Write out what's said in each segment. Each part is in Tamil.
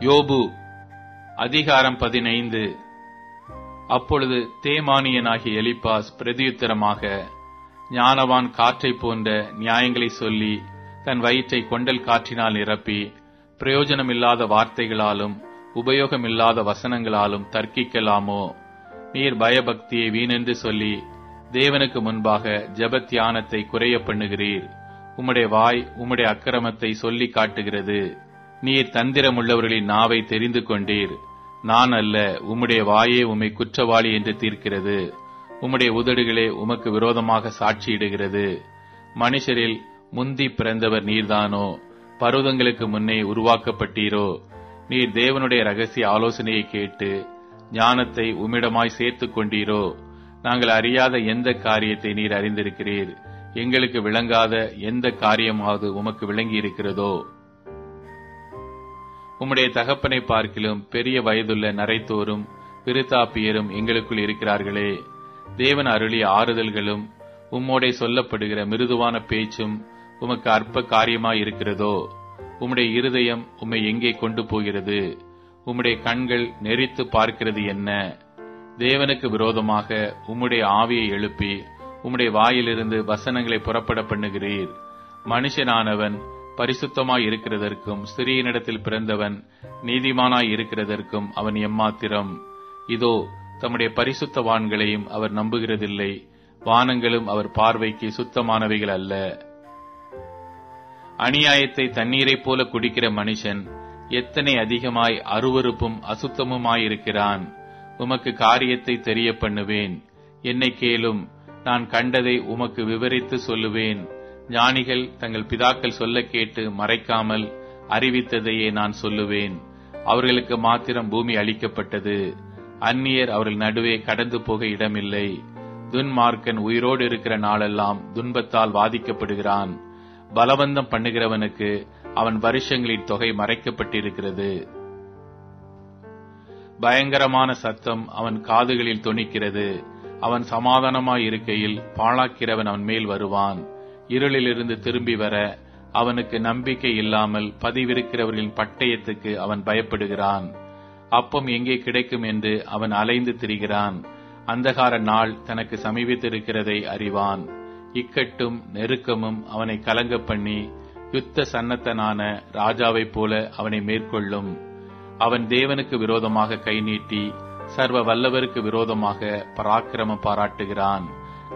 யோபு அதிகாரம் 15. அப்பொழுது தேமானியனாகிய எலிப்பாஸ் பிரதியுத்தரமாக, ஞானவான் காற்றைப் போன்ற நியாயங்களை சொல்லி தன் வயிற்றை கொண்டல் காற்றினால் நிரப்பி பிரயோஜனமில்லாத வார்த்தைகளாலும் உபயோகமில்லாத வசனங்களாலும் தர்க்கிக்கலாமோ? நீர் பயபக்தியை வீணென்று சொல்லி தேவனுக்கு முன்பாக ஜெபத்தியானத்தை குறைய பண்ணுகிறீர். உம்முடைய வாய் உம்முடைய அக்கிரமத்தை சொல்லி காட்டுகிறது. நீர் தந்திரமுள்ளவர்களின் நாவை தெரிந்து கொண்டீர். நான் அல்ல, உம்முடைய வாயே உம்மை குற்றவாளி என்று தீர்க்கிறது. உம்முடைய உதடுகளே உமக்கு விரோதமாக சாட்சியிடுகிறது. மனுஷரில் முந்தி பிறந்தவர் நீர்தானோ? பர்வதங்களுக்கு முன்னே உருவாக்கப்பட்டீரோ? நீர் தேவனுடைய ரகசிய ஆலோசனையை கேட்டு ஞானத்தை உம்மிடமாய் சேர்த்துக் கொண்டீரோ? நாங்கள் அறியாத எந்த காரியத்தை நீர் அறிந்திருக்கிறீர்? எங்களுக்கு விளங்காத எந்த காரியமாவது உமக்கு விளங்கி இருக்கிறதோ? உம்முடைய தகப்பனை பார்க்கிலும் பெரிய வயதுள்ள நரைத்தோரும் விருத்தாப்பியரும் எங்களுக்குள் இருக்கிறார்களே. தேவன் அருளிய ஆறுதல்களும் உம்மோடே சொல்லப்படுகிற மிருதுவான பேச்சும் உமக்கு அற்ப காரியமாய் இருக்கிறதோ? உம்முடைய இருதயம் உம்மை எங்கே கொண்டு போகிறது? உம்முடைய கண்கள் நெறித்து பார்க்கிறது என்ன? தேவனுக்கு விரோதமாக உம்முடைய ஆவியை எழுப்பி உம்முடைய வாயிலிருந்து வசனங்களை புறப்பட பண்ணுகிறீர். மனுஷனானவன் பரிசுத்தமாய் இருக்கிறதற்கும் சிறியனிடத்தில் பிறந்தவன் நீதிமானாய் இருக்கிறதற்கும் அவன் எம்மாத்திரம்? இதோ தம்முடைய பரிசுத்தவான்களையும் அவர் நம்புகிறதில்லை. வானங்களும் அவர் பார்வைக்கு சுத்தமானவைகள் அல்ல. அநியாயத்தை தண்ணீரைப் போல குடிக்கிற மனுஷன் எத்தனை அதிகமாய் அருவருப்பும் அசுத்தமுமாயிருக்கிறான். உமக்கு காரியத்தை தெரிய பண்ணுவேன். என்னை கேளும், நான் கண்டதை உமக்கு விவரித்து சொல்லுவேன். ஞானிகள் தங்கள் பிதாக்கள் சொல்ல கேட்டு மறைக்காமல் அறிவித்ததையே நான் சொல்லுவேன். அவர்களுக்கு மாத்திரம் பூமி அளிக்கப்பட்டது. அந்நியர் அவர்கள் நடுவே கடந்து போக இடமில்லை. துன்மார்க்கன் உயிரோடு இருக்கிற நாளெல்லாம் துன்பத்தால் வாதிக்கப்படுகிறான். பலவந்தம் பண்ணுகிறவனுக்கு அவன் வருஷங்களின் தொகை மறைக்கப்பட்டிருக்கிறது. பயங்கரமான சத்தம் அவன் காதுகளில் தொனிக்கிறது. அவன் சமாதானமாய் இருக்கையில் பாழாக்கிறவன் அவன் மேல் வருவான். இருளிலிருந்து திரும்பி வர அவனுக்கு நம்பிக்கை இல்லாமல் பதிவிருக்கிறவர்களின் பட்டயத்துக்கு அவன் பயப்படுகிறான். அப்பம் எங்கே கிடைக்கும் என்று அவன் அலைந்து திரிகிறான். அந்தகார நாள் தனக்கு சமீபித்திருக்கிறதை அறிவான். இக்கட்டும் நெருக்கமும் அவனை கலங்க பண்ணி யுத்த சன்னத்தனான ராஜாவைப் போல அவனை மேற்கொள்ளும். அவன் தேவனுக்கு விரோதமாக கை நீட்டி சர்வ வல்லவருக்கு விரோதமாக பராக்கிரமம் பாராட்டுகிறான்.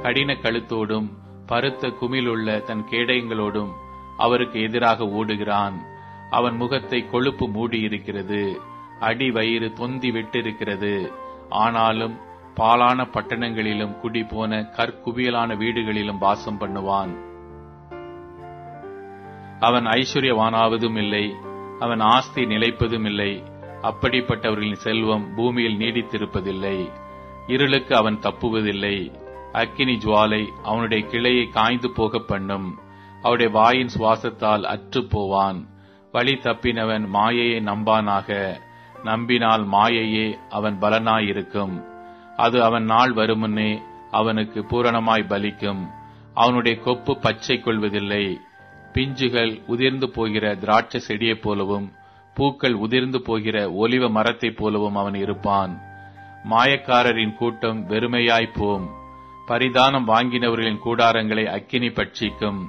கடின கழுத்தோடும் பருத்த குமிழுள்ள தன் கேடயங்களோடும் அவருக்கு எதிராக ஓடுகிறான். அவன் முகத்தை கொழுப்பு மூடியிருக்கிறது. அடி வயிறு தொந்தி விட்டிருக்கிறது. ஆனாலும் பாலான பட்டணங்களிலும் குடி போன கற்குவியலான வீடுகளிலும் வாசம் பண்ணுவான். அவன் ஐஸ்வர்யவானாவதும் இல்லை, அவன் ஆஸ்தி நிலைப்பதும் இல்லை. அப்படிப்பட்டவர்களின் செல்வம் பூமியில் நீடித்திருப்பதில்லை. இருளுக்கு அவன் தப்புவதில்லை. அக்கினி ஜுவாலை அவனுடைய கிளையை காய்ந்து போக பண்ணும். அவருடைய வாயின் சுவாசத்தால் அற்று போவான். வழி தப்பினவன் மாயையை நம்பானாக. நம்பினால் மாயையே அவன் பலனாயிருக்கும். அது அவன் நாள் வருமுன்னே அவனுக்கு பூரணமாய் பலிக்கும். அவனுடைய கொப்பு பச்சை கொள்வதில்லை. பிஞ்சுகள் உதிர்ந்து போகிற திராட்சை செடியைப் போலவும் பூக்கள் உதிர்ந்து போகிற ஒலிவ மரத்தைப் போலவும் அவன் இருப்பான். மாயக்காரரின் கூட்டம் வெறுமையாய்ப்போம். பரிதானம் வாங்கினவர்களின் கூடாரங்களை அக்கினி பட்சிக்கும்.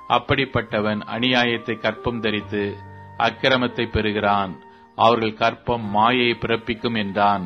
அப்படிப்பட்டவன் அநியாயத்தை கற்பம் தரித்து அக்கிரமத்தை பெறுகிறான். அவர்கள் கற்பம் மாயையை பிறப்பிக்கும் என்றான்.